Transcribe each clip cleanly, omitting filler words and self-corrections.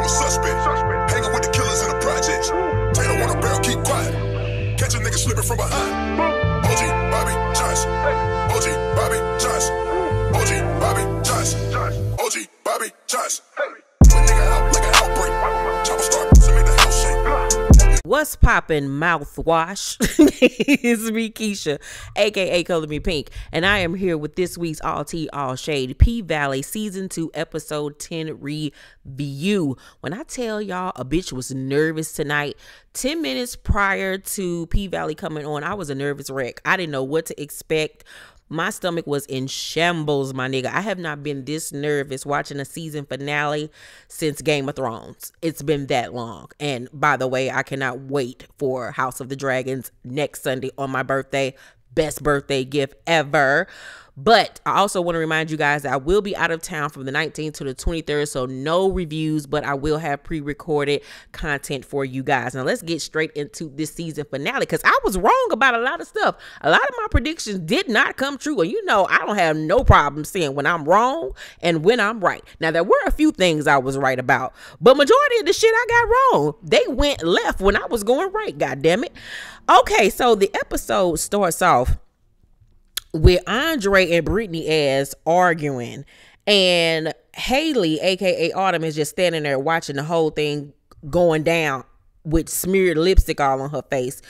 I'm a suspect. Hanging with the killers in the projects. Taylor on a barrel, keep quiet. Catch a nigga slipping from behind. OG Bobby Johnson. OG Bobby Johnson. OG Bobby Johnson. OG Bobby Johnson. When nigga out like an outbreak. Chopper start to make the house shake. What's poppin' mouthwash? It's me, Keisha, aka Color Me Pynk, and I am here with this week's All Tea All Shade P-Valley Season 2 Episode 10 review. When I tell y'all a bitch was nervous tonight, 10 minutes prior to P-Valley coming on, I was a nervous wreck. I didn't know what to expect. My stomach was in shambles, my nigga. I have not been this nervous watching a season finale since Game of Thrones. It's been that long. And by the way, I cannot wait for House of the Dragons next Sunday on my birthday. Best birthday gift ever. But I also want to remind you guys that I will be out of town from the 19th to the 23rd, so no reviews, but I will have pre-recorded content for you guys. Now let's get straight into this season finale, because I was wrong about a lot of stuff. A lot of my predictions did not come true, and you know I don't have no problem saying when I'm wrong and when I'm right. Now there were a few things I was right about, but majority of the shit I got wrong. They went left when I was going right, god damn it. Okay, so the episode starts off with Andre and Brittany as arguing, and Haley, aka Autumn, is just standing there watching the whole thing going down with smeared lipstick all on her face.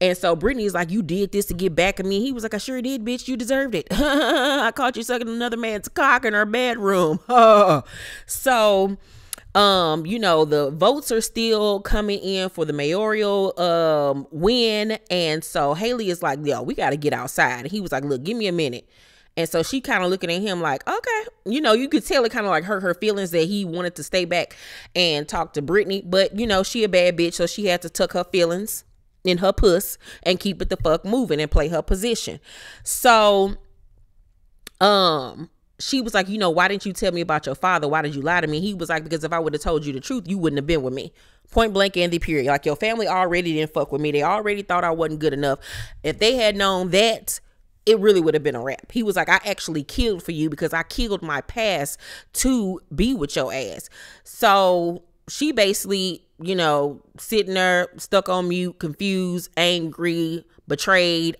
And so Brittany's like, you did this to get back at me. He was like, I sure did, bitch. You deserved it. I caught you sucking another man's cock in her bedroom. So you know, the votes are still coming in for the mayoral win, and so Haley is like, yo, we got to get outside. And he was like, look, give me a minute. And so she kind of looking at him like, okay, you know, you could tell it kind of like hurt her feelings that he wanted to stay back and talk to Brittany, but you know, she a bad bitch, so she had to tuck her feelings in her puss and keep it the fuck moving and play her position. So she was like, you know, why didn't you tell me about your father? Why did you lie to me? He was like, because if I would have told you the truth, you wouldn't have been with me. Point blank and the period. Like, your family already didn't fuck with me. They already thought I wasn't good enough. If they had known that, it really would have been a wrap. He was like, I actually killed for you because I killed my past to be with your ass. So she basically, you know, sitting there stuck on mute, confused, angry, betrayed,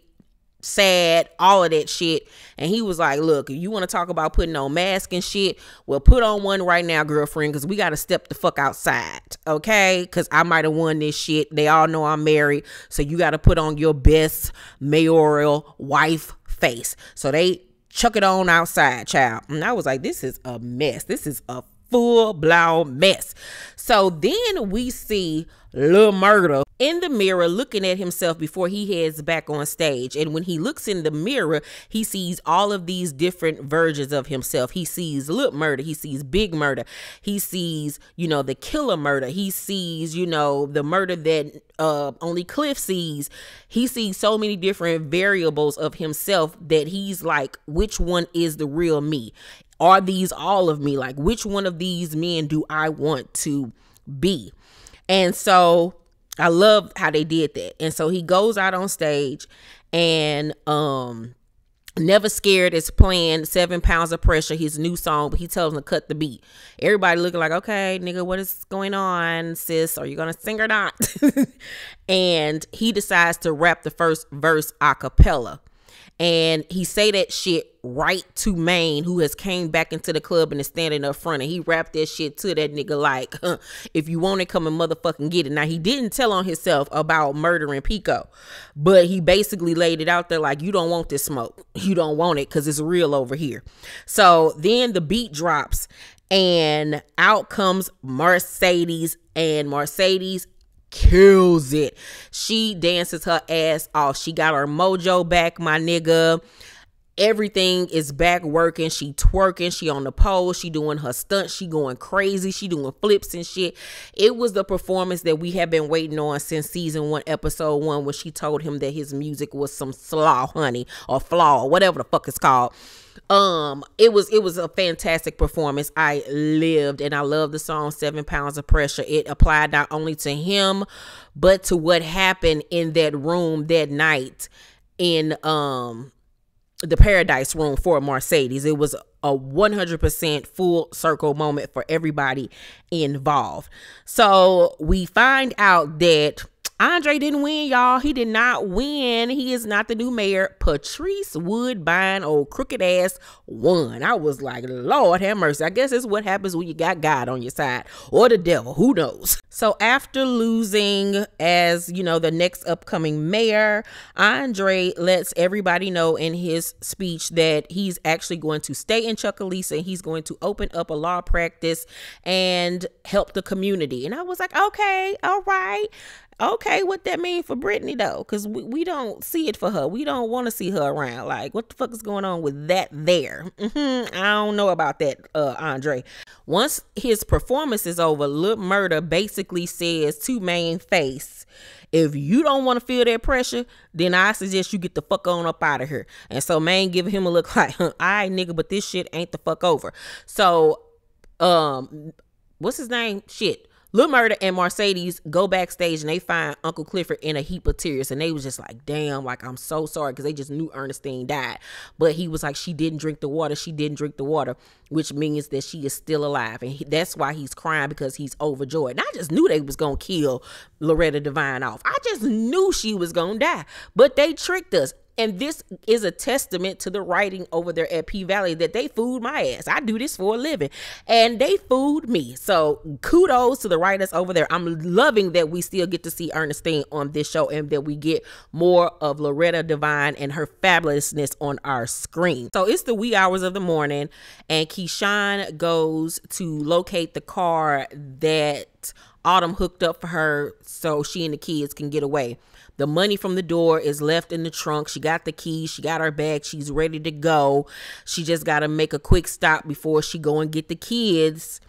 sad, all of that shit. And he was like, look, if you want to talk about putting on mask and shit, well, put on one right now, girlfriend, because we got to step the fuck outside, okay? Because I might have won this shit. They all know I'm married, so you got to put on your best mayoral wife face. So they chuck it on outside, child. And I was like, this is a mess. This is a full-blown mess. So then we see Lil Murder in the mirror looking at himself before he heads back on stage. And when he looks in the mirror, he sees all of these different versions of himself. He sees Lil Murder. He sees Big Murder. He sees, you know, the killer Murder. He sees, you know, the murder that only Cliff sees. He sees so many different variables of himself that he's like, which one is the real me? Are these all of me? Like, which one of these men do I want to be? And so I love how they did that. And so he goes out on stage, and Never Scared is playing 7 Pounds of Pressure, his new song, but he tells him to cut the beat. Everybody looking like, okay, nigga, what is going on, sis? Are you gonna sing or not? And he decides to rap the first verse a cappella. And he say that shit right to Maine, who has came back into the club and is standing up front, and he rapped that shit to that nigga like, if you want it, come and motherfucking get it. Now, he didn't tell on himself about murdering Pico, but he basically laid it out there like, you don't want this smoke. You don't want it because it's real over here. So then the beat drops, and out comes Mercedes, and Mercedes kills it. She dances her ass off. She got her mojo back, my nigga. Everything is back working. She twerking. She on the pole. She doing her stunts. She going crazy. She doing flips and shit. It was the performance that we have been waiting on since season 1, episode 1, when she told him that his music was some slaw, honey, or flaw, whatever the fuck it's called. It was a fantastic performance. I lived, and I love the song 7 Pounds of Pressure. It applied not only to him, but to what happened in that room that night in the Paradise Room for Mercedes. It was a 100% full circle moment for everybody involved. So we find out that Andre didn't win, y'all. He did not win. He is not the new mayor. Patrice Woodbine, old crooked ass, won. I was like, Lord have mercy. I guess it's what happens when you got God on your side, or the devil, who knows. So after losing as, you know, the next upcoming mayor, Andre lets everybody know in his speech that he's actually going to stay in Chucalissa, and he's going to open up a law practice and help the community. And I was like, okay, all right. Okay, what that mean for Brittany though? Because we don't see it for her. We don't want to see her around. Like, what the fuck is going on with that there? I don't know about that, Andre. Once his performance is over, Lil Murda basically says to Main Face, if you don't want to feel that pressure, then I suggest you get the fuck on up out of here. And so Main giving him a look like, all right, nigga, but this shit ain't the fuck over. So, what's his name? Shit. Lil Murda and Mercedes go backstage and they find Uncle Clifford in a heap of tears. And they was just like, damn, like, I'm so sorry, because they just knew Ernestine died. But he was like, she didn't drink the water. She didn't drink the water, which means that she is still alive. And that's why he's crying, because he's overjoyed. And I just knew they was going to kill Loretta Devine off. I just knew she was going to die. But they tricked us. And this is a testament to the writing over there at P-Valley, that they fooled my ass. I do this for a living, and they fooled me. So kudos to the writers over there. I'm loving that we still get to see Ernestine on this show, and that we get more of Loretta Devine and her fabulousness on our screen. So it's the wee hours of the morning, and Keyshawn goes to locate the car that Autumn hooked up for her so she and the kids can get away. The money from the door is left in the trunk. She got the keys. She got her bag. She's ready to go. She just got to make a quick stop before she go and get the kids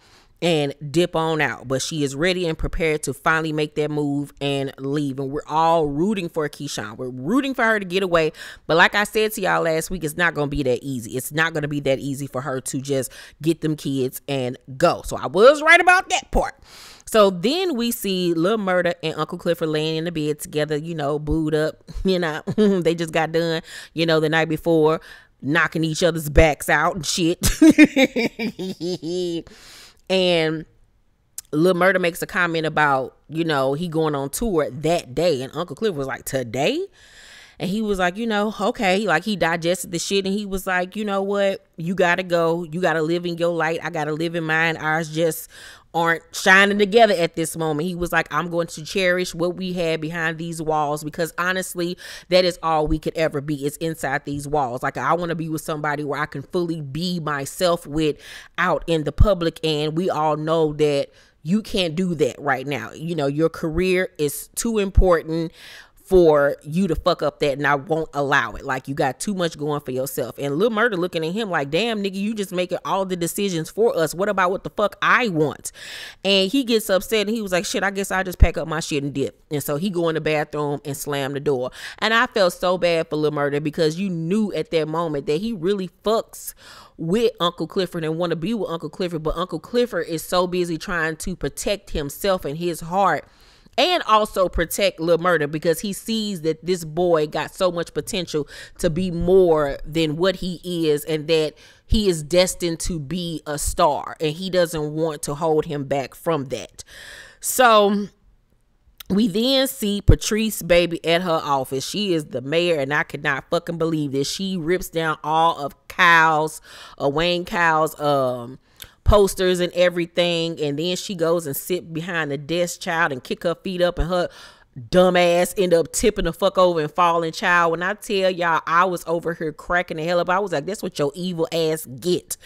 and dip on out. But she is ready and prepared to finally make that move and leave. And we're all rooting for Keyshawn. We're rooting for her to get away. But like I said to y'all last week, it's not going to be that easy. It's not going to be that easy for her to just get them kids and go. So I was right about that part. So then we see Lil Murda and Uncle Clifford laying in the bed together, you know, booed up, you know, they just got done, you know, the night before, knocking each other's backs out and shit. And Lil Murda makes a comment about, you know, he going on tour that day. And Uncle Clifford was like, today? And he was like, you know, okay, like he digested the shit, and he was like, you know what, you gotta go, you gotta live in your light, I gotta live in mine, ours just aren't shining together at this moment. He was like, I'm going to cherish what we had behind these walls, because honestly, that is all we could ever be, is inside these walls. Like, I want to be with somebody where I can fully be myself with out in the public, and we all know that you can't do that right now. You know, your career is too important for you to fuck up that, and I won't allow it. Like, you got too much going for yourself. And Lil Murda looking at him like, damn, nigga, you just making all the decisions for us. What about what the fuck I want? And he gets upset, and he was like, shit, I guess I'll just pack up my shit and dip. And so he go in the bathroom and slam the door. And I felt so bad for Lil Murda, because you knew at that moment that he really fucks with Uncle Clifford and want to be with Uncle Clifford, but Uncle Clifford is so busy trying to protect himself and his heart, and also protect Lil Murda, because he sees that this boy got so much potential to be more than what he is, and that he is destined to be a star, and he doesn't want to hold him back from that. So we then see Patrice, baby, at her office. She is the mayor, and I could not fucking believe this. She rips down all of Wayne Cow's posters and everything, and then she goes and sit behind the desk, child, and kick her feet up, and her dumb ass end up tipping the fuck over and falling, child. When I tell y'all, I was over here cracking the hell up. I was like, that's what your evil ass get.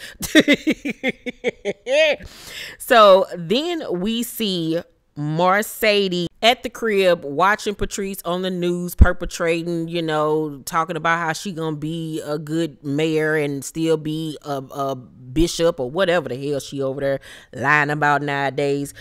So then we see Mercedes at the crib watching Patrice on the news, perpetrating, you know, talking about how she gonna be a good mayor and still be a bishop or whatever the hell she over there lying about nowadays.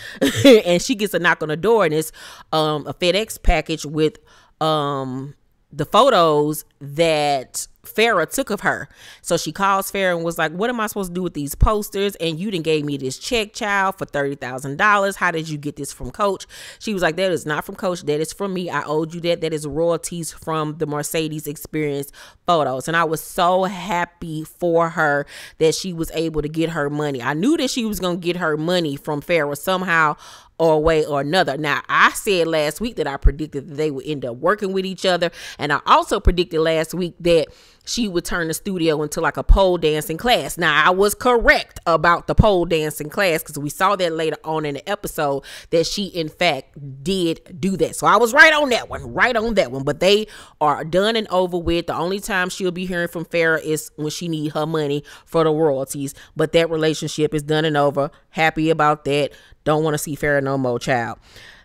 And she gets a knock on the door, and it's a FedEx package with the photos that Farrah took of her. So she calls Farrah and was like, what am I supposed to do with these posters? And you done gave me this check, child, for $30,000. How did you get this from Coach? She was like, that is not from Coach. That is from me. I owed you that. That is royalties from the Mercedes Experience photos. And I was so happy for her that she was able to get her money. I knew that she was going to get her money from Farrah somehow or a way or another. Now, I said last week that I predicted that they would end up working with each other. And I also predicted last week that she would turn the studio into like a pole dancing class. Now, I was correct about the pole dancing class because we saw that later on in the episode that she, in fact, did do that. So I was right on that one, But they are done and over with. The only time she'll be hearing from Farrah is when she need her money for the royalties. But that relationship is done and over. Happy about that. Don't want to see Farrah no more, child.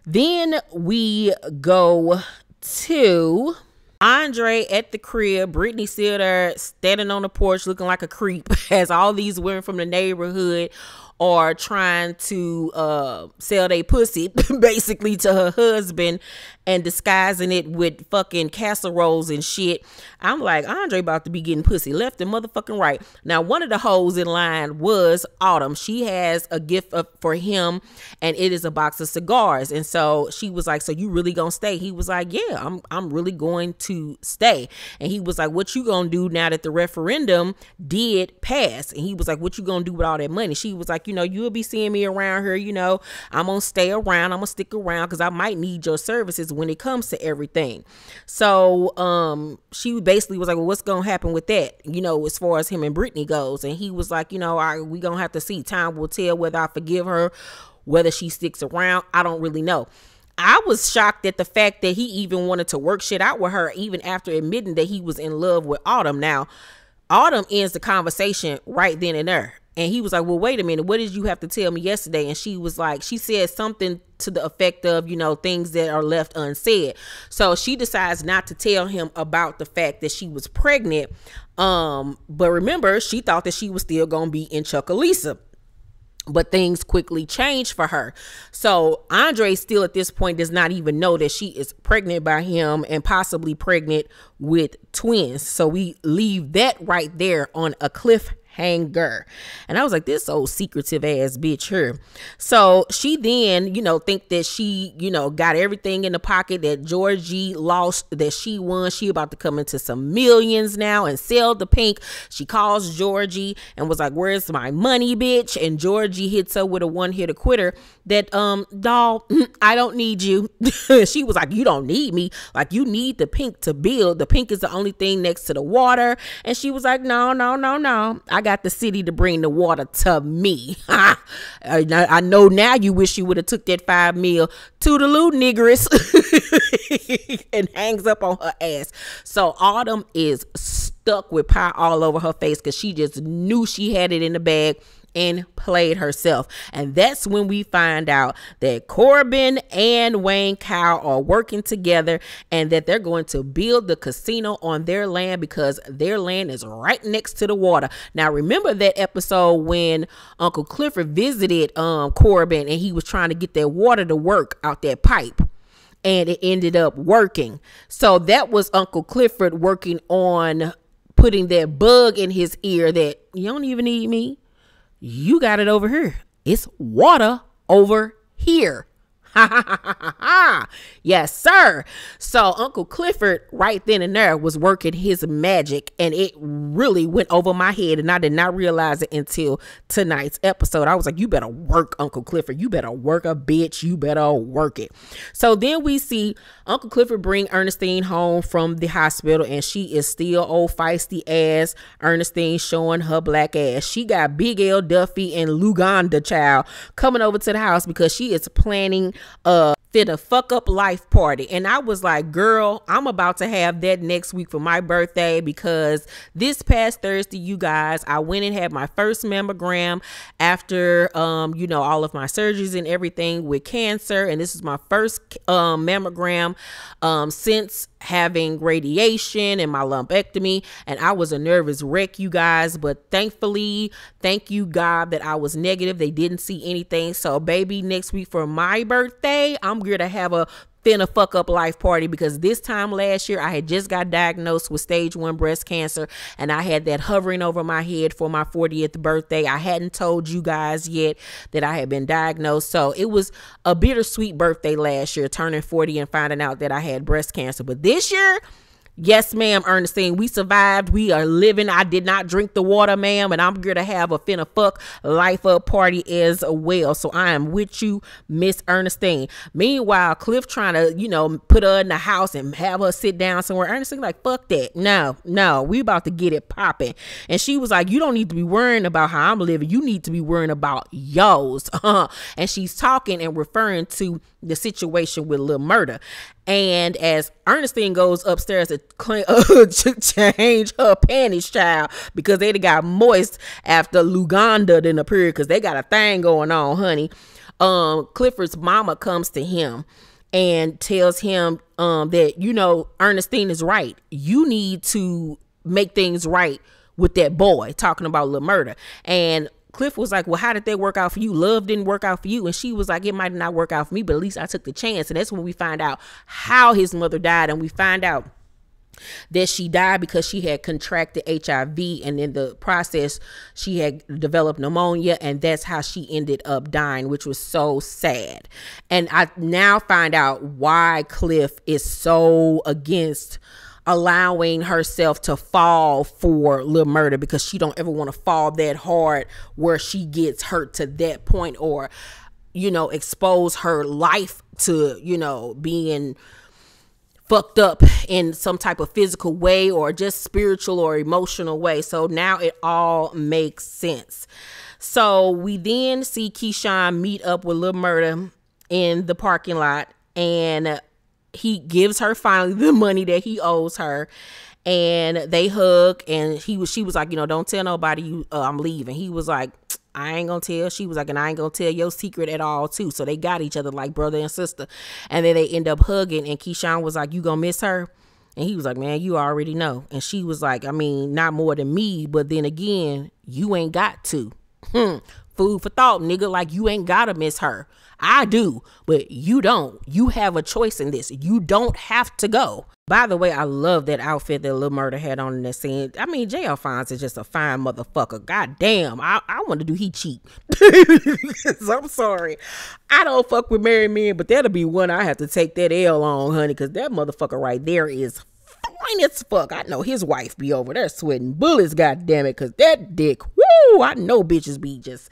Then we go to Andre at the crib. Brittany still there standing on the porch looking like a creep as all these women from the neighborhood are trying to sell their pussy basically to her husband and disguising it with fucking casseroles and shit. I'm like, Andre about to be getting pussy left and motherfucking right. Now, one of the hoes in line was Autumn. She has a gift for him, and it is a box of cigars. And so she was like, so you really gonna stay? He was like, yeah, I'm really going to stay. And he was like, what you gonna do now that the referendum did pass? And he was like, what you gonna do with all that money? She was like, you'll be seeing me around here. I'm gonna stay around. I'm gonna stick around because I might need your services when it comes to everything. So she basically was like, well, what's gonna happen with that, as far as him and Brittany goes? And he was like, we gonna have to see. Time will tell whether I forgive her, whether she sticks around. I don't really know. I was shocked at the fact that he even wanted to work shit out with her, even after admitting that he was in love with Autumn. Now, Autumn ends the conversation right then and there. And he was like, well, wait a minute, what did you have to tell me yesterday? And she was like, she said something to the effect of, things that are left unsaid. So she decides not to tell him about the fact that she was pregnant. But remember, she thought that she was still going to be in Chucalissa. But things quickly changed for her. So Andre still at this point does not even know that she is pregnant by him and possibly pregnant with twins. So we leave that right there on a cliffhanger. And I was like, this old secretive ass bitch here. So she then, think that she, got everything in the pocket that Georgie lost, that she won. She about to come into some millions now and sell the pink. She calls Georgie and was like, where's my money, bitch? And Georgie hits her with a one-hitter quitter that, dawg, I don't need you. She was like, you don't need me. Like, you need the pink to build. The pink is the only thing next to the water. And she was like, no. I got the city to bring the water to me. I know now you wish you would have took that $5 million to the Lou Negress and hangs up on her ass. So Autumn is stuck with pie all over her face because she just knew she had it in the bag and played herself. And that's when we find out that Corbin and Wayne Cow are working together and that they're going to build the casino on their land because their land is right next to the water. Now, remember that episode when Uncle Clifford visited Corbin and he was trying to get that water to work out that pipe, and it ended up working. So that was Uncle Clifford working on putting that bug in his ear that you don't even need me. You got it over here. It's water over here. Ha ha ha ha ha. Yes, sir. So Uncle Clifford right then and there was working his magic, and it really went over my head, and I did not realize it until tonight's episode. I was like, you better work, Uncle Clifford. You better work a bitch. You better work it. So then we see Uncle Clifford bring Ernestine home from the hospital, and she is still old feisty ass Ernestine showing her black ass. She got Big L Duffy and Luganda child coming over to the house because she is planning fit a fuck up life party. And I was like, girl, I'm about to have that next week for my birthday because this past Thursday, you guys, I went and had my first mammogram after all of my surgeries and everything with cancer, and this is my first mammogram since having radiation and my lumpectomy, and I was a nervous wreck, you guys, but thankfully, thank you God that I was negative. They didn't see anything. So baby, next week for my birthday, I'm going to have a finna fuck up life party, because this time last year I had just got diagnosed with stage 1 breast cancer, and I had that hovering over my head for my 40th birthday. I hadn't told you guys yet that I had been diagnosed, so it was a bittersweet birthday last year, turning 40 and finding out that I had breast cancer. But this year, yes, ma'am, Ernestine, we survived. We are living. I did not drink the water, ma'am, and I'm going to have a finna fuck life up party as well. So I am with you, Miss Ernestine. Meanwhile, Cliff trying to, you know, put her in the house and have her sit down somewhere. Ernestine like, fuck that. No, we about to get it popping. And she was like, you don't need to be worrying about how I'm living. You need to be worrying about yours. And she's talking and referring to the situation with Lil Murda. And as Ernestine goes upstairs to change her panties, child, because they got moist after Luganda in the period, because they got a thing going on, honey. Clifford's mama comes to him and tells him that, you know, Ernestine is right. You need to make things right with that boy, talking about Lil Murda. And Cliff was like, well, how did that work out for you? Love didn't work out for you. And she was like, it might not work out for me, but at least I took the chance. And that's when we find out how his mother died. And we find out that she died because she had contracted HIV, and in the process she had developed pneumonia, and that's how she ended up dying, which was so sad. And I now find out why Cliff is so against allowing herself to fall for Lil Murda, because she don't ever want to fall that hard where she gets hurt to that point, or, you know, expose her life to, you know, being fucked up in some type of physical way or just spiritual or emotional way. So now it all makes sense. So we then see Keyshawn meet up with Lil Murda in the parking lot, and he gives her finally the money that he owes her, and they hug, and she was like, you know, don't tell nobody I'm leaving. He was like, I ain't gonna tell. She was like, and I ain't gonna tell your secret at all too. So they got each other like brother and sister, and then they end up hugging, and Keyshawn was like, you gonna miss her? And he was like, man, you already know. And she was like, I mean, not more than me, but then again, you ain't got to. Food for thought, nigga. Like, you ain't gotta miss her. I do, but you don't. You have a choice in this. You don't have to go. By the way, I love that outfit that Lil Murda had on in that scene. I mean, J.L. Fonz is just a fine motherfucker. God damn. I want to do he cheat. I'm sorry. I don't fuck with married men, but that'll be one I have to take that L on, honey, because that motherfucker right there is fine as fuck. I know his wife be over there sweating bullets, god damn it, because that dick, woo, I know bitches be just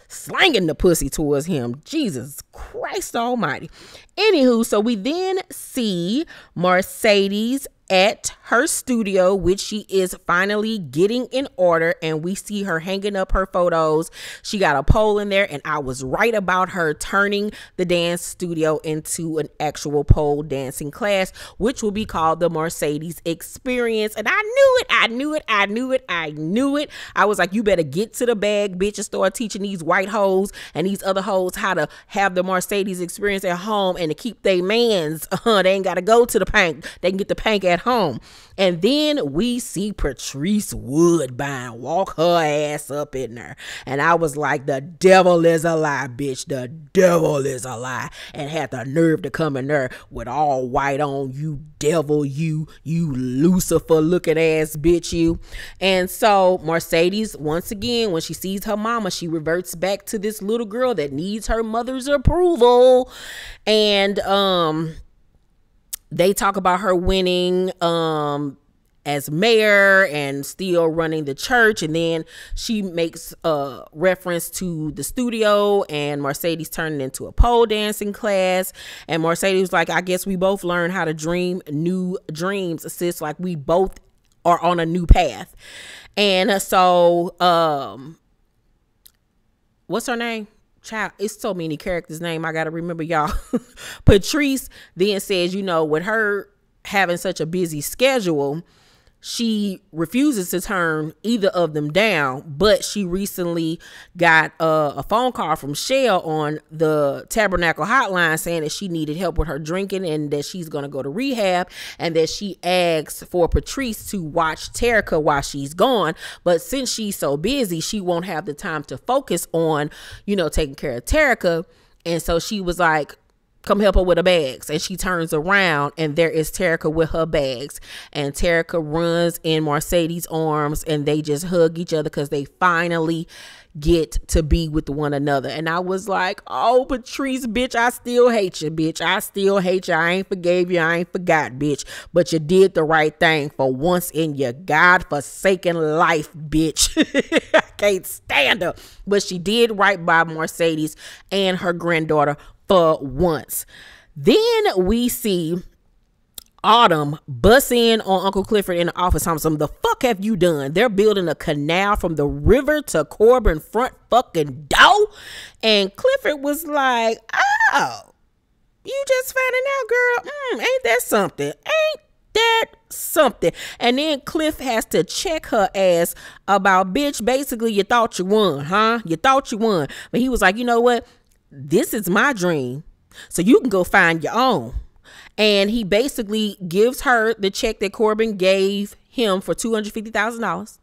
slanging the pussy towards him. Jesus Christ almighty. Anywho, so we then see Mercedes at her studio, which she is finally getting in order, and we see her hanging up her photos. She got a pole in there, and I was right about her turning the dance studio into an actual pole dancing class, which will be called the Mercedes Experience. And I knew it. I was like, you better get to the bag, bitch, and start teaching these white hoes and these other hoes how to have the Mercedes Experience at home and to keep their mans. They ain't got to go to the Pynk. They can get the Pynk at home. And then we see Patrice Woodbine walk her ass up in there, and I was like, the devil is a lie, bitch. The devil is a lie. And had the nerve to come in there with all white on. You devil, you Lucifer looking ass bitch, you. And so Mercedes, once again, when she sees her mama, she reverts back to this little girl that needs her mother's approval. And they talk about her winning as mayor and still running the church. And then she makes a reference to the studio and Mercedes turning into a pole dancing class. And Mercedes was like, I guess we both learned how to dream new dreams, sis. Like, we both are on a new path. And so what's her name? Child, it's so many characters' name I gotta remember, y'all. Patrice then says, you know, with her having such a busy schedule, she refuses to turn either of them down. But she recently got a phone call from Shell on the Tabernacle hotline saying that she needed help with her drinking and that she's going to go to rehab, and that she asks for Patrice to watch Terica while she's gone. But since she's so busy, she won't have the time to focus on, you know, taking care of Terica. And so she was like, come help her with her bags. And she turns around and there is Terica with her bags. And Terica runs in Mercedes' arms and they just hug each other because they finally get to be with one another. And I was like, oh, Patrice, bitch, I still hate you, bitch. I still hate you. I ain't forgave you. I ain't forgot, bitch. But you did the right thing for once in your godforsaken life, bitch. I can't stand her. But she did right by Mercedes and her granddaughter for once. Then we see Autumn bust in on Uncle Clifford in the office. Something, the fuck have you done? They're building a canal from the river to Corbin front fucking door. And Clifford was like, oh, you just finding out, girl? Ain't that something? Ain't that something? And then Cliff has to check her ass about, bitch, basically you thought you won, huh? You thought you won. But he was like, you know what? This is my dream. So you can go find your own. And he basically gives her the check that Corbin gave him for $250,000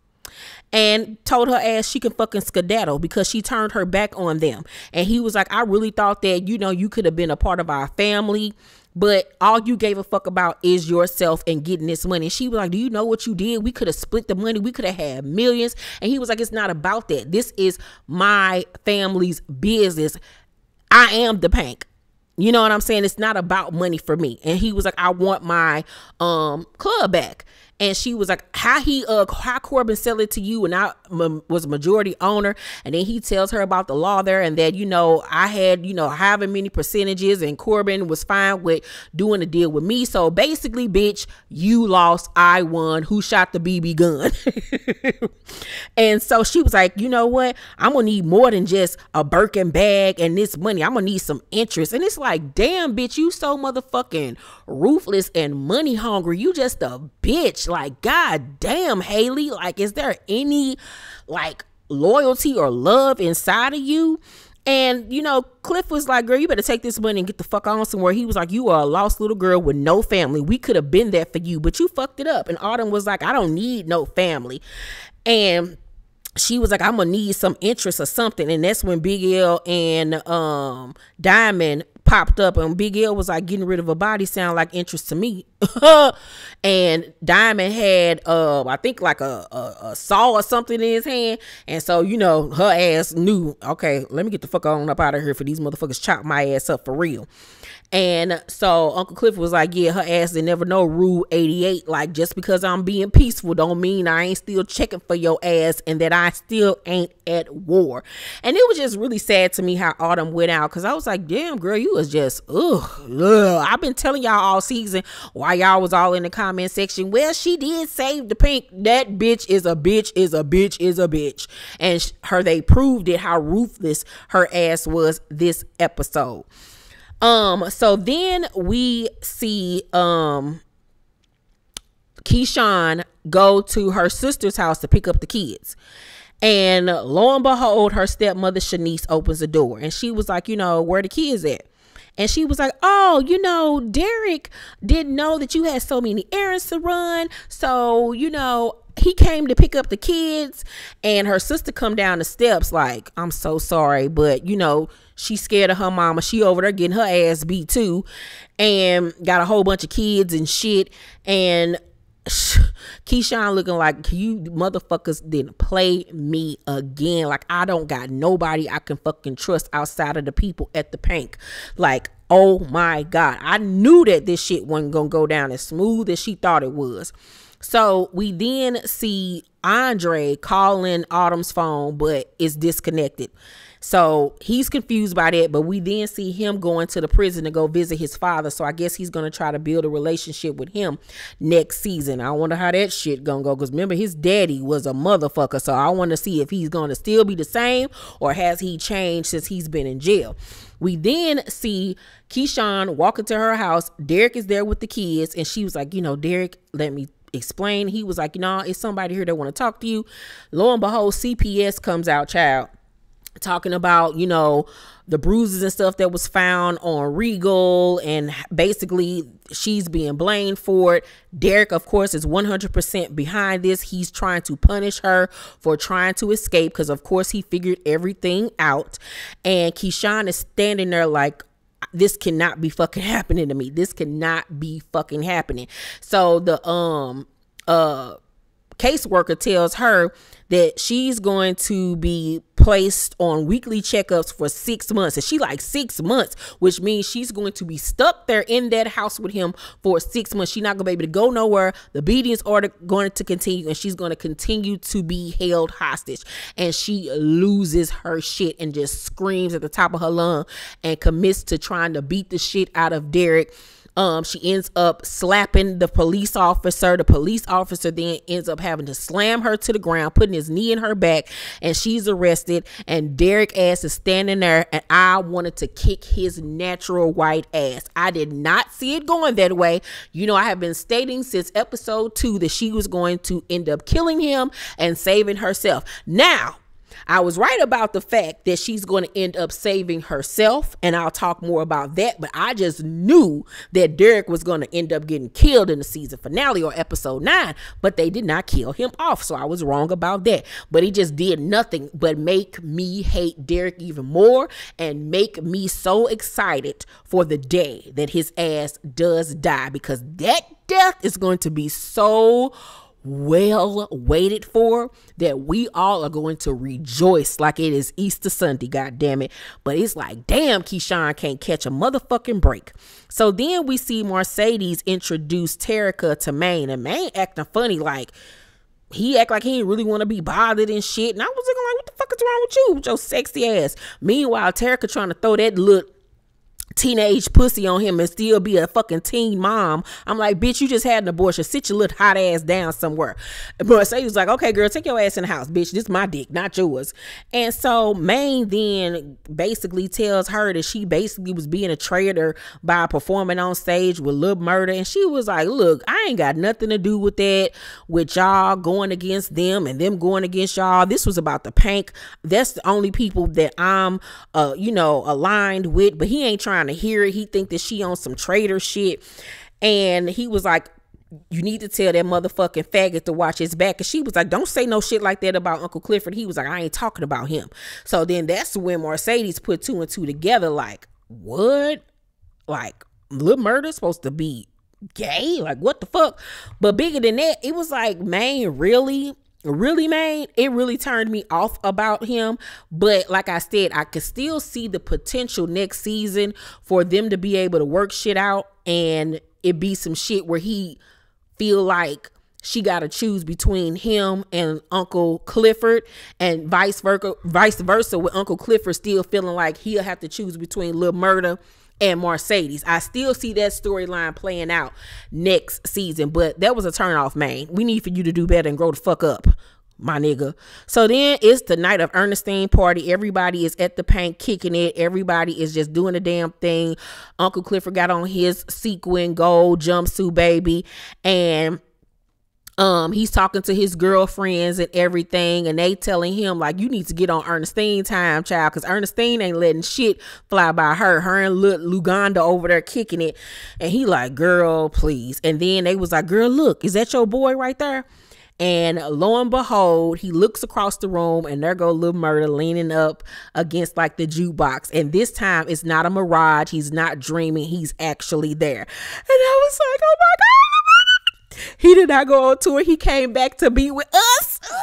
and told her ass she can fucking skedaddle because she turned her back on them. And he was like, I really thought that, you know, you could have been a part of our family, but all you gave a fuck about is yourself and getting this money. And she was like, do you know what you did? We could have split the money. We could have had millions. And he was like, it's not about that. This is my family's business. I am the Pynk. You know what I'm saying? It's not about money for me. And he was like, I want my club back. And she was like, how Corbin sell it to you and I was a majority owner. And then he tells her about the law there and that, you know, I had, you know, however many percentages and Corbin was fine with doing a deal with me. So basically, bitch, you lost, I won. Who shot the BB gun? And so she was like, you know what? I'm going to need more than just a Birkin bag and this money. I'm going to need some interest. And it's like, damn, bitch, you so motherfucking ruthless and money hungry. You just a bitch. Like, god damn, Haley, like, is there any like loyalty or love inside of you? And you know, Cliff was like, girl, you better take this money and get the fuck on somewhere. He was like, you are a lost little girl with no family. We could have been there for you, but you fucked it up. And Autumn was like, I don't need no family. And she was like, I'm gonna need some interest or something. And that's when Big L and Diamond popped up, and Big L was like, getting rid of a body sound like interest to me. And Diamond had I think like a saw or something in his hand, and so, you know, her ass knew, okay, let me get the fuck on up out of here for these motherfuckers chop my ass up for real. And so Uncle Cliff was like, yeah, her ass didn't never know Rule 88. Like, just because I'm being peaceful don't mean I ain't still checking for your ass and that I still ain't at war. And it was just really sad to me how Autumn went out, because I was like, damn, girl, you was just, ugh. I've been telling y'all all season while y'all was all in the comment section, well, she did save the Pynk. That bitch is a bitch, is a bitch, is a bitch. And they proved it, how ruthless her ass was this episode. So then we see Keyshawn go to her sister's house to pick up the kids. And lo and behold, her stepmother Shanice opens the door, and she was like, you know, where the kids at? And she was like, oh, you know, Derek didn't know that you had so many errands to run. So, you know, he came to pick up the kids. And her sister come down the steps like, I'm so sorry, but, you know, she's scared of her mama. She over there getting her ass beat too, and got a whole bunch of kids and shit. And Keyshawn looking like, you motherfuckers didn't play me again. Like, I don't got nobody I can fucking trust outside of the people at the Pynk. Like, oh my God, I knew that this shit wasn't gonna go down as smooth as she thought it was. So we then see Andre calling Autumn's phone, but it's disconnected. So he's confused by that, but we then see him going to the prison to go visit his father. So I guess he's going to try to build a relationship with him next season. I wonder how that shit going to go, because remember, his daddy was a motherfucker. So I want to see if he's going to still be the same, or has he changed since he's been in jail. We then see Keyshawn walk into her house. Derek is there with the kids, and she was like, you know, Derek, let me explain. He was like, you know, it's somebody here that want to talk to you. Lo and behold, CPS comes out, child, talking about, you know, the bruises and stuff that was found on Regal, and basically she's being blamed for it. Derek, of course, is 100% behind this. He's trying to punish her for trying to escape, because of course he figured everything out. And Keyshawn is standing there like, this cannot be fucking happening to me. This cannot be fucking happening. So the caseworker tells her that she's going to be placed on weekly checkups for 6 months. And she like 6 months, which means she's going to be stuck there in that house with him for 6 months. She's not going to be able to go nowhere. The beatings are going to continue, and she's going to continue to be held hostage. And she loses her shit and just screams at the top of her lung and commits to trying to beat the shit out of Derek. She ends up slapping the police officer. The police officer then ends up having to slam her to the ground, putting his knee in her back, and she's arrested. And Derek ass is standing there, and I wanted to kick his natural white ass. I did not see it going that way. You know, I have been stating since episode 2 that she was going to end up killing him and saving herself. Now, I was right about the fact that she's going to end up saving herself, and I'll talk more about that, but I just knew that Derek was going to end up getting killed in the season finale or episode 9, but they did not kill him off, so I was wrong about that. But he just did nothing but make me hate Derek even more and make me so excited for the day that his ass does die, because that death is going to be so well waited for that we all are going to rejoice like it is Easter Sunday, god damn it. But it's like, damn, Keyshawn can't catch a motherfucking break. So then we see Mercedes introduce Terica to Maine, and Maine acting funny, like he act like he didn't really want to be bothered and shit. And I was looking like, what the fuck is wrong with you with your sexy ass? Meanwhile, Terica trying to throw that look teenage pussy on him and still be a fucking teen mom. I'm like, bitch, you just had an abortion. Sit your little hot ass down somewhere. But he was like, okay, girl, take your ass in the house, bitch. This is my dick, not yours. And so Maine then basically tells her that she basically was being a traitor by performing on stage with Lil Murda. And she was like, look, I ain't got nothing to do with that, with y'all going against them and them going against y'all. This was about the Pynk. That's the only people that I'm, aligned with. But he ain't trying to hear it. He think that she on some traitor shit. And he was like, you need to tell that motherfucking faggot to watch his back. And she was like, don't say no shit like that about Uncle Clifford. He was like, I ain't talking about him. So then that's when Mercedes put 2 and 2 together. Like, what? Like, Lil Murda's supposed to be gay? Like, what the fuck? But bigger than that, it was like, man, really, Maine, it really turned me off about him. But like I said, I could still see the potential next season for them to be able to work shit out, and it be some shit where he feel like she got to choose between him and Uncle Clifford, and vice versa, with Uncle Clifford still feeling like he'll have to choose between Lil Murda and Mercedes. I still see that storyline playing out next season, but that was a turn off, man. We need for you to do better and grow the fuck up, my nigga. So then it's the night of Ernestine party. Everybody is at the Pynk kicking it. Everybody is just doing the damn thing. Uncle Clifford got on his sequin gold jumpsuit, baby, and he's talking to his girlfriends and everything, and they telling him like, you need to get on Ernestine time, child, because Ernestine ain't letting shit fly by her and Luganda over there kicking it. And he like, girl, please. And then they was like, girl, look, is that your boy right there? And lo and behold, he looks across the room, and there go Lil Murda leaning up against like the jukebox. And this time it's not a mirage. He's not dreaming. He's actually there. And I was like, oh my God. He did not go on tour. He came back to be with us. Ooh,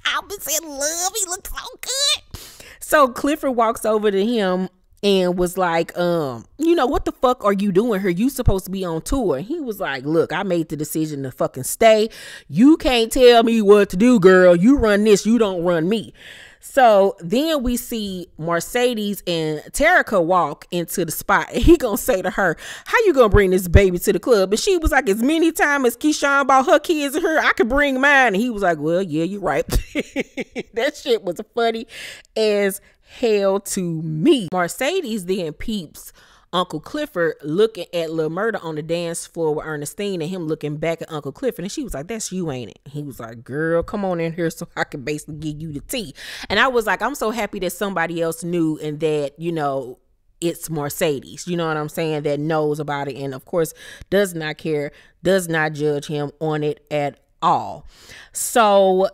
I was in love. He looked so good. So Clifford walks over to him and was like, what the fuck are you doing here? You supposed to be on tour. And he was like, look, I made the decision to fucking stay. You can't tell me what to do, girl. You run this. You don't run me. So then we see Mercedes and Terica walk into the spot, and he gonna say to her, how you gonna bring this baby to the club? And she was like, as many times as Keyshawn brought her kids in here, I could bring mine. And he was like, well, yeah, you're right. That shit was funny as hell to me. Mercedes then peeps Uncle Clifford looking at Lil Murda on the dance floor with Ernestine, and him looking back at Uncle Clifford, and she was like, that's you, ain't it? He was like, girl, come on in here so I can basically give you the tea. And I was like, I'm so happy that somebody else knew, and that, it's Mercedes, you know what I'm saying, that knows about it, and of course does not care, does not judge him on it at all. So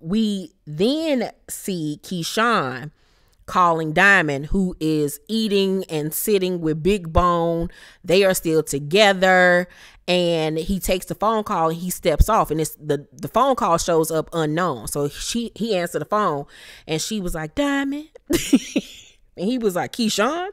we then see Keyshawn calling Diamond, who is eating and sitting with Big Bone. They are still together, and he takes the phone call and he steps off, and it's the phone call shows up unknown. So he answered the phone, and she was like, Diamond. And he was like, Keyshawn?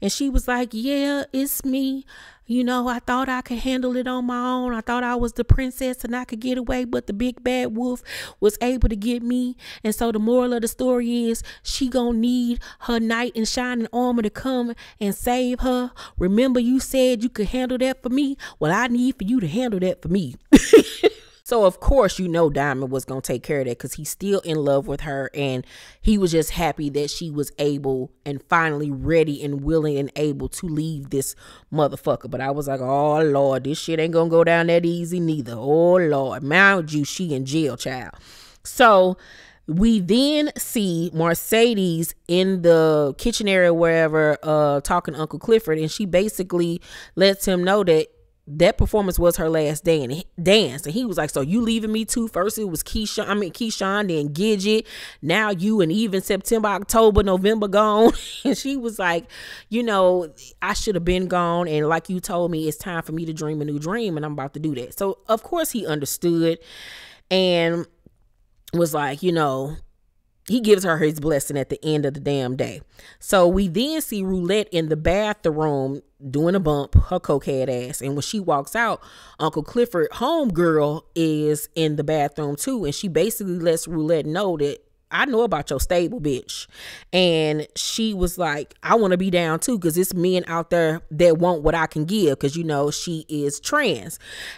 And she was like, yeah, it's me. You know, I thought I could handle it on my own. I thought I was the princess and I could get away, but the big bad wolf was able to get me. And so the moral of the story is she gonna need her knight in shining armor to come and save her. Remember, you said you could handle that for me? Well, I need for you to handle that for me. So, of course, you know Diamond was going to take care of that because he's still in love with her, and he was just happy that she was able and finally ready and willing and able to leave this motherfucker. But I was like, oh, Lord, this shit ain't going to go down that easy neither. Oh, Lord. Mind you, she in jail, child. So we then see Mercedes in the kitchen area, wherever, talking to Uncle Clifford, and she basically lets him know that performance was her last dance. And he was like, so you leaving me too? First it was Keyshawn, then Gidget. Now you, and even September, October, November gone. And she was like, you know, I should have been gone. And like you told me, it's time for me to dream a new dream. And I'm about to do that. So of course he understood and was like, you know, he gives her his blessing at the end of the damn day. So we then see Roulette in the bathroom doing a bump, her cokehead ass. And when she walks out, Uncle Clifford, homegirl, is in the bathroom too. And she basically lets Roulette know that I know about your stable, bitch. And she was like, I want to be down too, because it's men out there that want what I can give, because, you know, she is trans.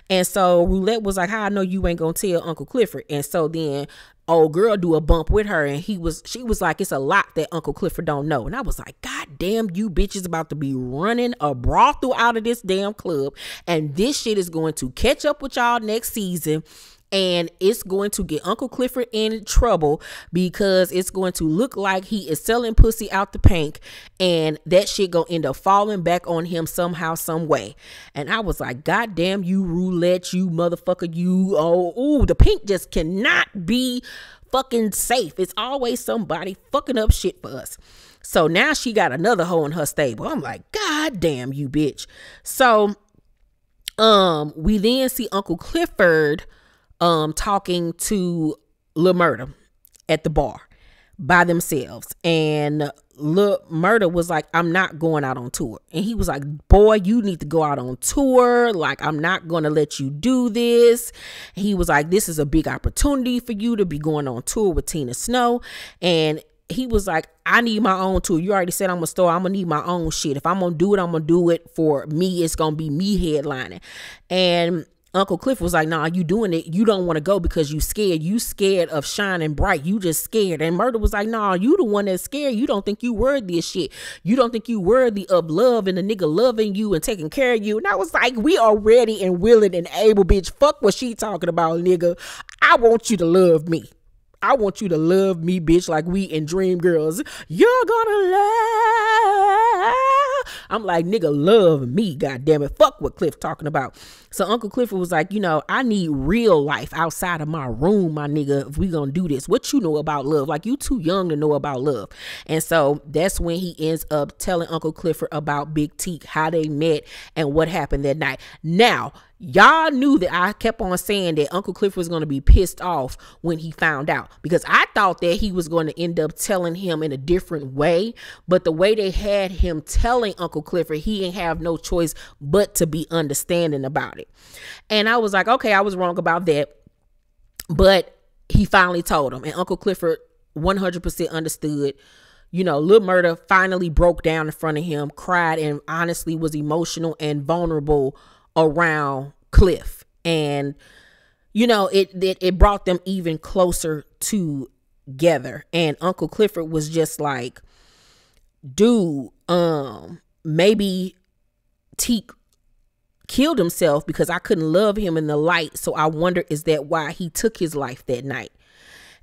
And so Roulette was like, how I know you ain't going to tell Uncle Clifford? And so then old girl do a bump with her, and she was like, it's a lot that Uncle Clifford don't know. And I was like, God damn, you bitches about to be running a brothel out of this damn club, and this shit is going to catch up with y'all next season. And it's going to get Uncle Clifford in trouble, because it's going to look like he is selling pussy out the pink, and that shit gonna end up falling back on him somehow, some way. And I was like, God damn you, Roulette, you motherfucker, you. Oh, the pink just cannot be fucking safe. It's always somebody fucking up shit for us. So now she got another hoe in her stable. I'm like, God damn you, bitch. So we then see Uncle Clifford talking to Lil Murda at the bar by themselves, and Lil Murda was like, I'm not going out on tour. And he was like, boy, you need to go out on tour. Like, I'm not gonna let you do this. He was like, this is a big opportunity for you to be going on tour with Tina Snow. And he was like, I need my own tour. You already said I'm a star. I'm gonna need my own shit. If I'm gonna do it, I'm gonna do it for me. It's gonna be me headlining. And Uncle Cliff was like, nah, you doing it. You don't want to go because you scared. You scared of shining bright. You just scared. And Murda was like, nah, you the one that's scared. You don't think you worthy of shit. You don't think you worthy of love and the nigga loving you and taking care of you. And I was like, we are ready and willing and able, bitch. Fuck what she talking about, nigga. I want you to love me. I want you to love me, bitch, like we in Dream Girls. You're gonna love. I'm like, nigga, love me, goddammit. Fuck what Cliff talking about. So Uncle Clifford was like, you know, I need real life outside of my room, my nigga, if we gonna do this. What you know about love? Like, you too young to know about love. And so that's when he ends up telling Uncle Clifford about Big Teak, how they met and what happened that night. Now, y'all knew that I kept on saying that Uncle Clifford was going to be pissed off when he found out, because I thought that he was going to end up telling him in a different way. But the way they had him telling Uncle Clifford, he didn't have no choice but to be understanding about it. And I was like, okay, I was wrong about that. But he finally told him, and Uncle Clifford 100% understood. You know, Lil Murda finally broke down in front of him, cried, and honestly was emotional and vulnerable around Cliff. And you know, it brought them even closer together. And Uncle Clifford was just like, dude, maybe Teak killed himself because I couldn't love him in the light. So I wonder, is that why he took his life that night?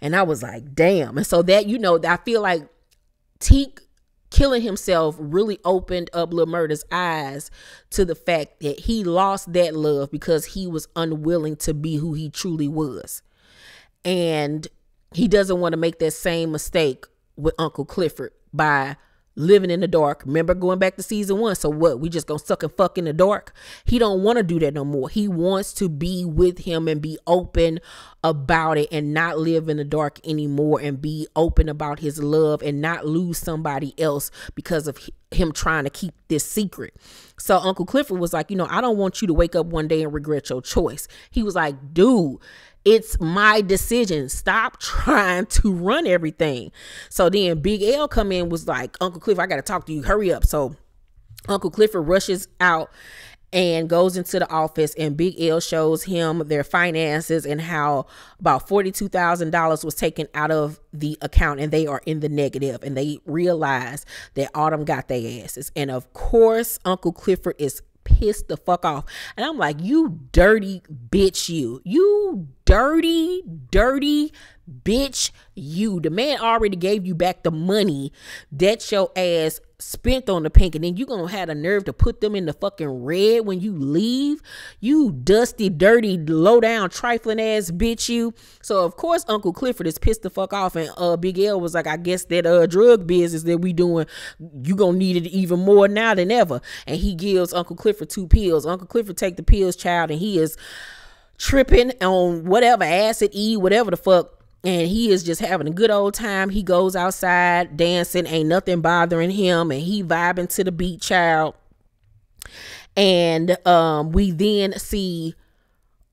And I was like, damn. And so that, you know, I feel like Teak killing himself really opened up Lil Murda's eyes to the fact that he lost that love because he was unwilling to be who he truly was. And he doesn't want to make that same mistake with Uncle Clifford by living in the dark. Remember going back to season 1. So what? We just gonna suck and fuck in the dark? He don't want to do that no more. He wants to be with him and be open about it and not live in the dark anymore and be open about his love and not lose somebody else because of him trying to keep this secret. So Uncle Clifford was like, I don't want you to wake up one day and regret your choice. He was like, dude, it's my decision. Stop trying to run everything. So then Big L come in, was like, Uncle Clifford, I got to talk to you. Hurry up. So Uncle Clifford rushes out and goes into the office, and Big L shows him their finances and how about $42,000 was taken out of the account and they are in the negative, and they realize that Autumn got their asses. And of course, Uncle Clifford is pissed the fuck off. And I'm like, you dirty bitch, you dirty bitch, you. The man already gave you back the money that your ass spent on the pink, and then you gonna have the nerve to put them in the fucking red when you leave. You dusty, dirty, low down, trifling ass bitch, you. So of course Uncle Clifford is pissed the fuck off, and Big L was like, I guess that drug business that we doing, you gonna need it even more now than ever. And he gives Uncle Clifford 2 pills. Uncle Clifford take the pills, child, and he is tripping on whatever, acid E, whatever the fuck. And he is just having a good old time. He goes outside dancing, ain't nothing bothering him, and he vibing to the beat, child. And we then see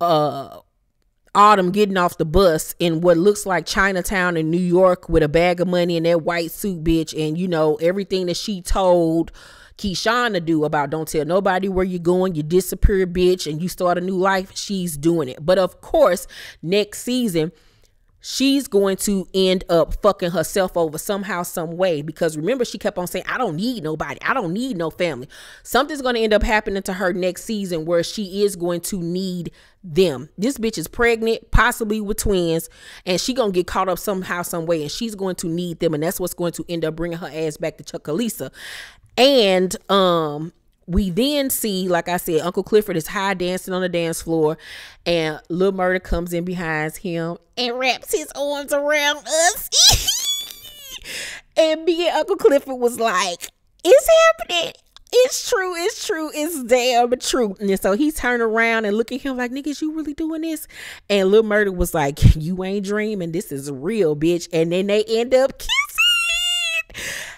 Autumn getting off the bus in what looks like Chinatown in New York with a bag of money and that white suit, bitch. And everything that she told Keyshawn to do about don't tell nobody where you're going, you disappear, bitch, and you start a new life, she's doing it. But of course, next season, she's going to end up fucking herself over somehow, some way, because remember, she kept on saying, I don't need nobody. I don't need no family. Something's going to end up happening to her next season where she is going to need them. This bitch is pregnant, possibly with twins, and she going to get caught up somehow, some way, and she's going to need them. And that's what's going to end up bringing her ass back to Chucalissa. And, we then see, like I said, Uncle Clifford is high dancing on the dance floor, and Lil Murda comes in behind him and wraps his arms around us. And me and Uncle Clifford was like, it's happening. It's true. It's true. It's damn true. And so he turned around and looked at him like, niggas, you really doing this? And Lil Murda was like, you ain't dreaming. This is real, bitch. And then they end up kissing.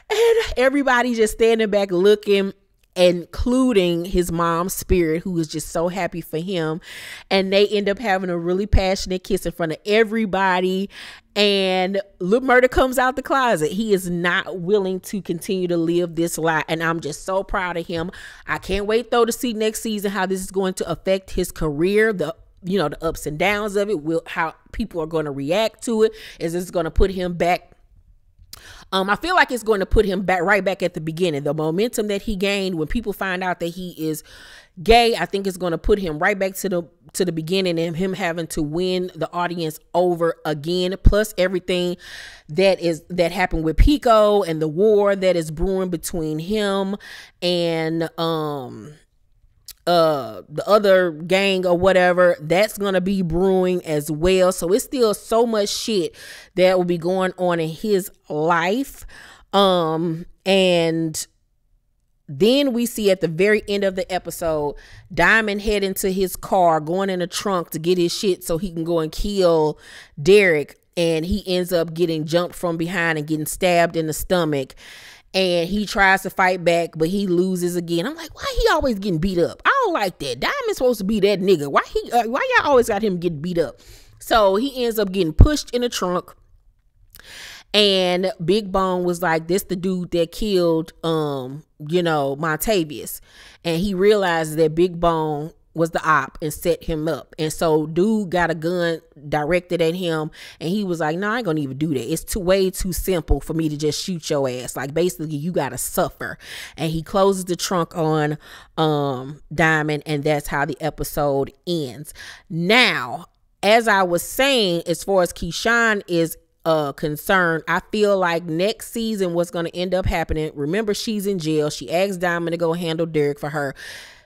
And everybody just standing back looking, including his mom's spirit, who is just so happy for him. And they end up having a really passionate kiss in front of everybody. And Lil Murda comes out the closet. He is not willing to continue to live this lie, and I'm just so proud of him. I can't wait though to see next season how this is going to affect his career, the ups and downs of it, how people are going to react to it. Is this going to put him back? I feel like it's going to put him right back at the beginning. The momentum that he gained when people find out that he is gay, I think it's going to put him right back to the beginning, and him having to win the audience over again. Plus everything that happened with Pico and the war that is brewing between him and the other gang or whatever, that's gonna be brewing as well. So it's still so much shit that will be going on in his life. And then we see at the very end of the episode, Diamond head into his car, going in the trunk to get his shit so he can go and kill Derek, and he ends up getting jumped from behind and getting stabbed in the stomach. And he tries to fight back, but he loses again. I'm like, why he always getting beat up? I don't like that. Diamond's supposed to be that nigga. Why y'all always got him getting beat up? So he ends up getting pushed in the trunk. And Big Bone was like, this the dude that killed, Montavious. And he realized that Big Bone was the op and set him up. And so dude got a gun directed at him, and he was like, no, I ain't gonna even do that. It's way too simple for me to just shoot your ass. Like, basically you gotta suffer. And he closes the trunk on Diamond, and that's how the episode ends. Now, as I was saying, as far as Keyshawn is concerned, I feel like next season what's going to end up happening, remember, she's in jail. She asked Diamond to go handle Derek for her.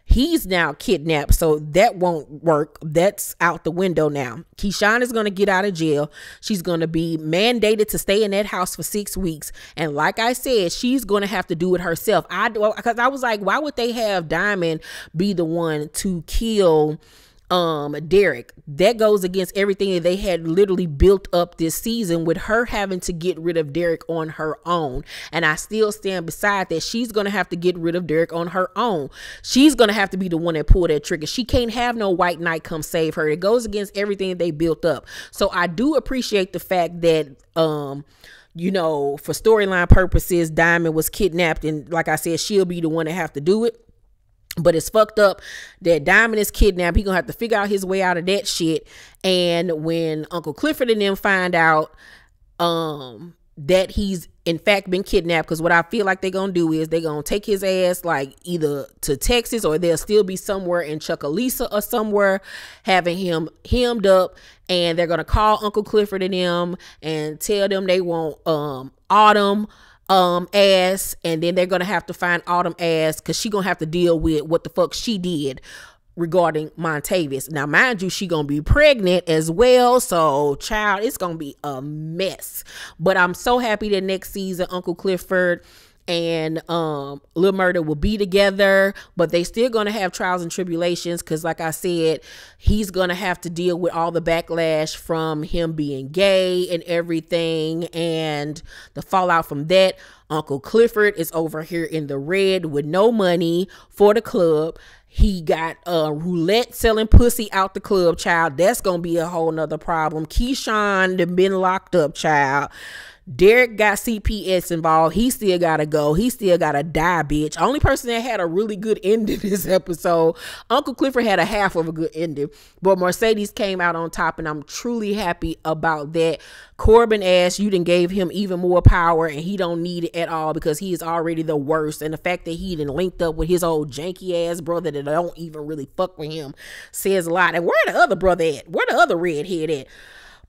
He's now kidnapped, so that won't work. That's out the window now. Keyshawn is going to get out of jail. She's going to be mandated to stay in that house for 6 weeks. And like I said, she's going to have to do it herself. Because I was like, why would they have Diamond be the one to kill Derek? That goes against everything that they had literally built up this season, with her having to get rid of Derek on her own. And I still stand beside that. She's gonna have to get rid of Derek on her own. She's gonna have to be the one that pulled that trigger. She can't have no white knight come save her. It goes against everything that they built up. So I do appreciate the fact that you know, for storyline purposes, Diamond was kidnapped, and like I said, she'll be the one that have to do it. But it's fucked up that Diamond is kidnapped. He gonna have to figure out his way out of that shit. And when Uncle Clifford and them find out that he's in fact been kidnapped, because what I feel like they're gonna do is they're gonna take his ass like either to Texas, or they'll still be somewhere in Chucalissa or somewhere having him hemmed up, and they're gonna call Uncle Clifford and them and tell them they want Autumn ass, and then they're gonna have to find Autumn ass, because she gonna have to deal with what the fuck she did regarding Montavious. Now mind you, she gonna be pregnant as well, so child, it's gonna be a mess. But I'm so happy that next season Uncle Clifford and Lil Murda will be together, but they still gonna have trials and tribulations, because like I said, he's gonna have to deal with all the backlash from him being gay and everything, and the fallout from that. Uncle Clifford is over here in the red with no money for the club. He got roulette selling pussy out the club, child. That's gonna be a whole nother problem. Keyshawn done been locked up, child. Derek got CPS involved. He still gotta go. He still gotta die, bitch. Only person that had a really good ending this episode, Uncle Clifford had a half of a good ending, but Mercedes came out on top, and I'm truly happy about that. Corbin ass, you done gave him even more power, and he don't need it at all, because he is already the worst. And the fact that he done linked up with his old janky ass brother that don't even really fuck with him says a lot. And where the other brother at? Where the other redhead at?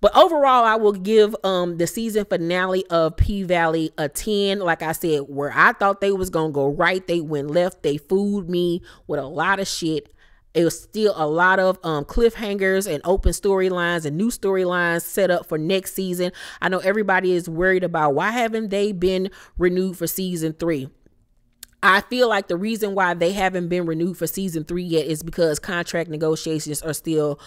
But overall, I will give the season finale of P-Valley a 10. Like I said, where I thought they was going to go right, they went left. They fooled me with a lot of shit. It was still a lot of cliffhangers and open storylines and new storylines set up for next season. I know everybody is worried about why haven't they been renewed for season 3. I feel like the reason why they haven't been renewed for season 3 yet is because contract negotiations are still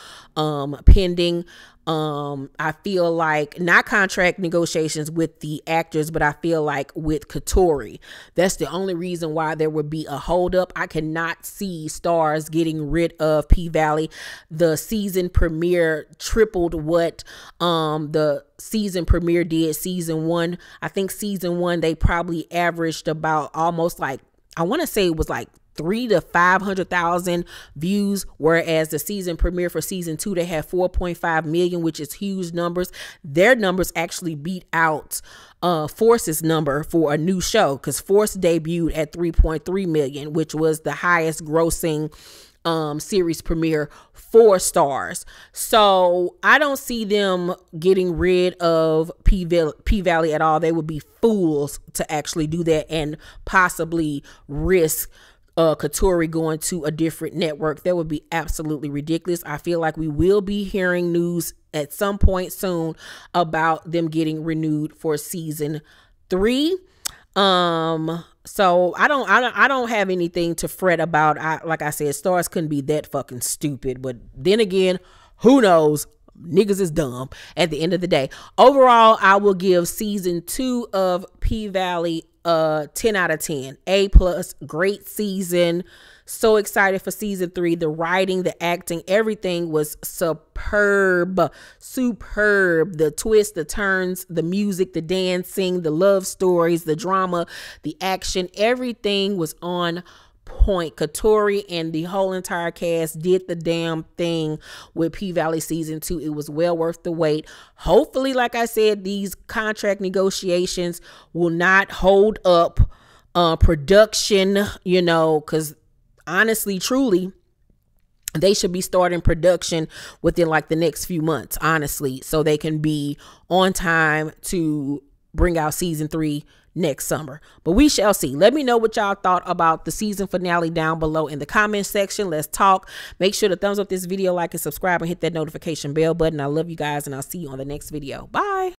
pending. I feel like not contract negotiations with the actors, but I feel like with Katori. That's the only reason why there would be a holdup. I cannot see Stars getting rid of P-Valley. The season premiere tripled what the season premiere did season 1. I think season 1 they probably averaged about almost like, I want to say it was like 300,000 to 500,000 views, whereas the season premiere for season 2 they had 4.5 million, which is huge numbers. Their numbers actually beat out Force's number for a new show, because Force debuted at 3.3 million, which was the highest grossing series premiere for Stars. So I don't see them getting rid of P-Valley at all. They would be fools to actually do that and possibly risk Katori going to a different network. That would be absolutely ridiculous. I feel like we will be hearing news at some point soon about them getting renewed for season 3. So I don't have anything to fret about. Like I said, Stars couldn't be that fucking stupid, but then again, who knows? Niggas is dumb at the end of the day. Overall, I will give season 2 of P-Valley 10 out of 10. A+, great season. So excited for season 3. The writing, the acting, everything was superb. The twists, the turns, the music, the dancing, the love stories, the drama, the action, everything was on point. Katori and the whole entire cast did the damn thing with P-Valley season 2. It was well worth the wait. Hopefully, like I said, these contract negotiations will not hold up production, you know, because honestly, truly, they should be starting production within like the next few months, honestly, so they can be on time to bring out season 3 next summer. But we shall see. Let me know what y'all thought about the season finale down below in the comment section. Let's talk. Make sure to thumbs up this video, like and subscribe, and hit that notification bell button. I love you guys, and I'll see you on the next video. Bye.